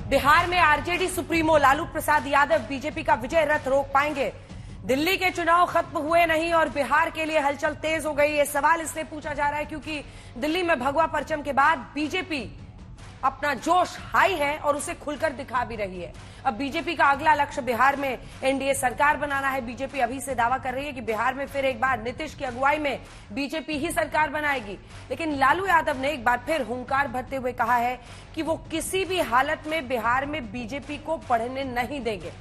बिहार में RJD supremo Lalu Prasad Yadav BJP का विजय रथ रोक पाएंगे। दिल्ली के चुनाव खत्म हुए नहीं और बिहार के लिए हलचल तेज हो गई। ये सवाल इसलिए पूछा जा रहा है क्योंकि दिल्ली में भगवा परचम के बाद बीजेपी अपना जोश हाई है और उसे खुलकर दिखा भी रही है। अब बीजेपी का अगला लक्ष्य बिहार में एनडीए सरकार बनाना है। बीजेपी अभी से दावा कर रही है कि बिहार में फिर एक बार नीतीश की अगुवाई में बीजेपी ही सरकार बनाएगी। लेकिन लालू यादव ने एक बार फिर हुंकार भरते हुए कहा है कि वो किसी भी हालत में बिहार में बीजेपी को बढ़ने नहीं देंगे।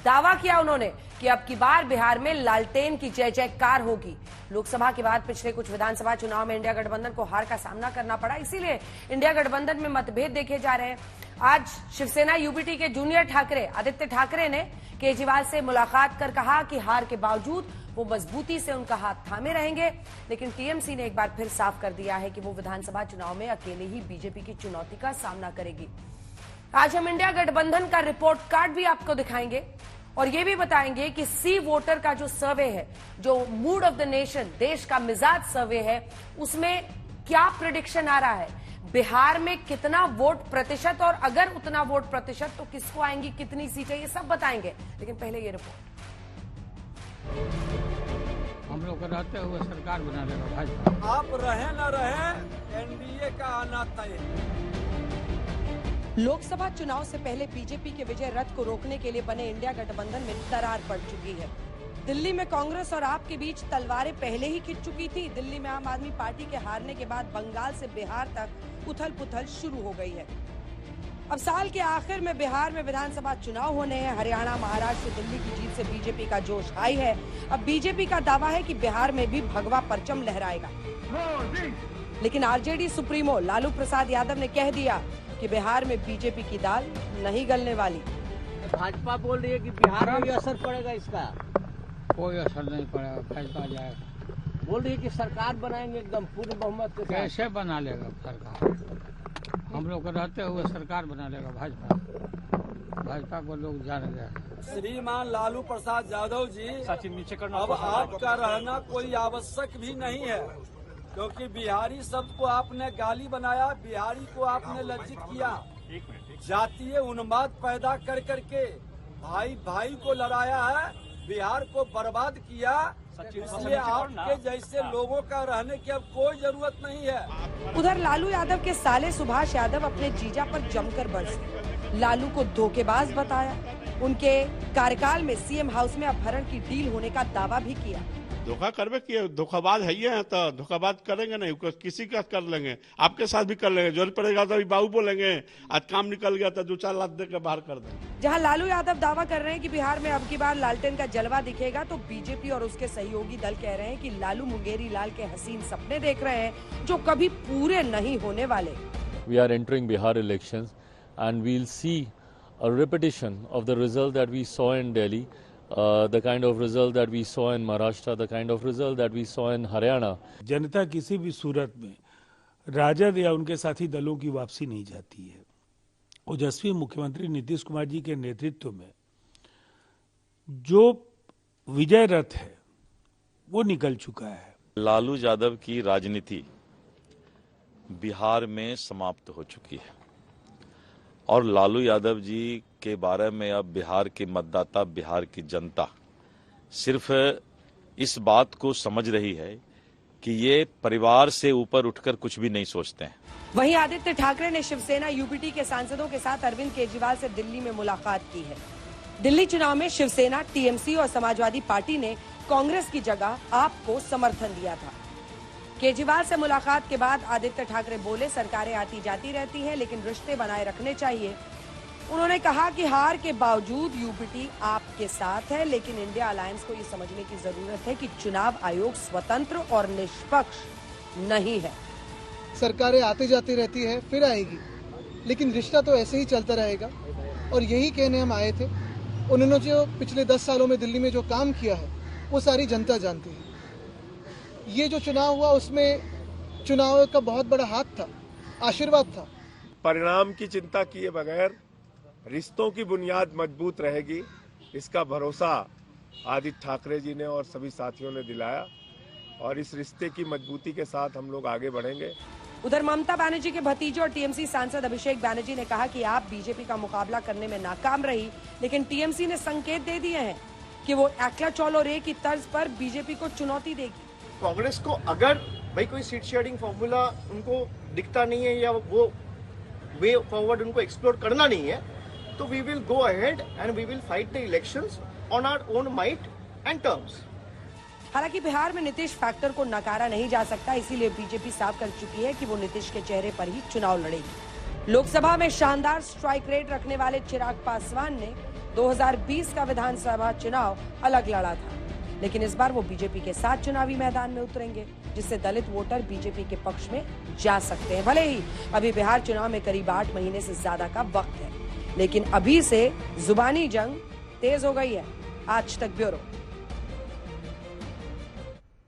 दावा किया उन्होंने कि अब की बार बिहार में लालटेन की जय जयकार होगी। लोकसभा के बाद पिछले कुछ विधानसभा चुनाव में इंडिया गठबंधन को हार का सामना करना पड़ा, इसीलिए इंडिया गठबंधन में मतभेद देखे जा रहे हैं। आज शिवसेना यूबीटी के जूनियर ठाकरे आदित्य ठाकरे ने केजरीवाल से मुलाकात कर कहा कि हार के बावजूद वो मजबूती से उनका हाथ थामे रहेंगे। लेकिन टीएमसी ने एक बार फिर साफ कर दिया है कि वो विधानसभा चुनाव में अकेले ही बीजेपी की चुनौती का सामना करेगी। आज हम इंडिया गठबंधन का रिपोर्ट कार्ड भी आपको दिखाएंगे और ये भी बताएंगे कि सी वोटर का जो सर्वे है, जो मूड ऑफ द नेशन देश का मिजाज सर्वे है, उसमें क्या प्रेडिक्शन आ रहा है, बिहार में कितना वोट प्रतिशत और अगर उतना वोट प्रतिशत तो किसको आएंगी, कितनी सीटें, ये सब बताएंगे। लेकिन पहले ये रिपोर्ट। हम लोग को रहते हुए सरकार बना लेगा भाजपा। आप रहे न रहे, एनडीए का आना तय। लोकसभा चुनाव से पहले बीजेपी के विजय रथ को रोकने के लिए बने इंडिया गठबंधन में दरार पड़ चुकी है। दिल्ली में कांग्रेस और आप के बीच तलवारें पहले ही खिंच चुकी थी। दिल्ली में आम आदमी पार्टी के हारने के बाद बंगाल से बिहार तक उथल पुथल शुरू हो गई है। अब साल के आखिर में बिहार में विधानसभा चुनाव होने हैं। हरियाणा, महाराष्ट्र, दिल्ली की जीत से बीजेपी का जोश हाई है। अब बीजेपी का दावा है कि बिहार में भी भगवा परचम लहराएगा। लेकिन आरजेडी सुप्रीमो लालू प्रसाद यादव ने कह दिया कि बिहार में बीजेपी की दाल नहीं गलने वाली। भाजपा बोल रही है कि बिहार में भी असर पड़ेगा इसका। कोई असर नहीं पड़ेगा, भाजपा जाएगा। बोल रही है कि सरकार बनाएंगे एकदम पूर्ण बहुमत के साथ। कैसे बना लेगा सरकार? हम लोग को रहते हुए सरकार बना लेगा भाजपा। भाजपा को लोग जान गए। श्रीमान लालू प्रसाद यादव जी, अब आपका रहना कोई आवश्यक भी नहीं है, क्योंकि बिहारी शब्द को आपने गाली बनाया, बिहारी को आपने लज्जित किया, जातीय उन्माद पैदा कर करके भाई भाई को लड़ाया है, बिहार को बर्बाद किया। इसलिए आपके जैसे लोगों का रहने की अब कोई जरूरत नहीं है। उधर लालू यादव के साले सुभाष यादव अपने जीजा पर जमकर बरसे। लालू को धोखेबाज बताया। उनके कार्यकाल में सीएम हाउस में अपहरण की डील होने का दावा भी किया। धोखा करवे किए, धोखाबाज है ये, तो धोखाबाज करेंगे नहीं, किसी का कर लेंगे, आपके साथ भी कर लेंगे। जरूरत पड़ेगा तो अभी बाबू बोलेंगे, आज काम निकल गया तो 2-4 लाख दे के बाहर कर देंगे। जहां लालू यादव दावा कर रहे हैं कि बिहार में अब की बार लालटेन का जलवा दिखेगा, तो बीजेपी और उसके सहयोगी दल कह रहे हैं कि लालू मुंगेरी लाल के हसीन सपने देख रहे हैं जो कभी पूरे नहीं होने वाले। We are entering Bihar elections and we'll see a repetition of the result that we saw in Delhi. The kind of result that we saw in Maharashtra, the kind of result that we saw in Haryana. जनता किसी भी सूरत में राजद या उनके साथी दलों की वापसी नहीं चाहती है। ओजस्वी मुख्यमंत्री नीतीश कुमार जी के नेतृत्व में जो विजय रथ है वो निकल चुका है। लालू यादव की राजनीति बिहार में समाप्त हो चुकी है और लालू यादव जी के बारे में अब बिहार के मतदाता, बिहार की जनता सिर्फ इस बात को समझ रही है कि ये परिवार से ऊपर उठकर कुछ भी नहीं सोचते हैं। वहीं आदित्य ठाकरे ने शिवसेना यूबीटी के सांसदों के साथ अरविंद केजरीवाल से दिल्ली में मुलाकात की है। दिल्ली चुनाव में शिवसेना, टीएमसी और समाजवादी पार्टी ने कांग्रेस की जगह आप को समर्थन दिया था। केजरीवाल से मुलाकात के बाद आदित्य ठाकरे बोले, सरकारें आती जाती रहती हैं, लेकिन रिश्ते बनाए रखने चाहिए। उन्होंने कहा कि हार के बावजूद यूबीटी आपके साथ है, लेकिन इंडिया अलायंस को ये समझने की जरूरत है कि चुनाव आयोग स्वतंत्र और निष्पक्ष नहीं है। सरकारें आती जाती रहती है, फिर आएगी, लेकिन रिश्ता तो ऐसे ही चलता रहेगा। और यही कहने हम आए थे। उन्होंने जो पिछले 10 सालों में दिल्ली में जो काम किया है वो सारी जनता जानती है। ये जो चुनाव हुआ उसमें चुनाव का बहुत बड़ा हाथ था, आशीर्वाद था। परिणाम की चिंता किए बगैर रिश्तों की बुनियाद मजबूत रहेगी, इसका भरोसा आदित्य ठाकरे जी ने और सभी साथियों ने दिलाया और इस रिश्ते की मजबूती के साथ हम लोग आगे बढ़ेंगे। उधर ममता बनर्जी के भतीजे और टीएमसी सांसद अभिषेक बैनर्जी ने कहा कि आप बीजेपी का मुकाबला करने में नाकाम रही, लेकिन टीएमसी ने संकेत दे दिए हैं कि वो एकला चौलो रे की तर्ज पर बीजेपी को चुनौती देगी। कांग्रेस को अगर भाई कोई सीट शेयरिंग फॉर्मूला उनको दिखता नहीं है या वो वे फॉरवर्ड उनको एक्सप्लोर करना नहीं है, तो we will go ahead and we will fight the elections on our own might and terms. हालांकि बिहार में नीतीश फैक्टर को नकारा नहीं जा सकता, इसीलिए बीजेपी साफ कर चुकी है कि वो नीतीश के चेहरे पर ही चुनाव लड़ेगी। लोकसभा में शानदार स्ट्राइक रेट रखने वाले चिराग पासवान ने 2020 का विधानसभा चुनाव अलग लड़ा था, लेकिन इस बार वो बीजेपी के साथ चुनावी मैदान में उतरेंगे, जिससे दलित वोटर बीजेपी के पक्ष में जा सकते हैं। भले ही अभी बिहार चुनाव में करीब 8 महीने से ज्यादा का वक्त है, लेकिन अभी से जुबानी जंग तेज हो गई है। आज तक ब्यूरो।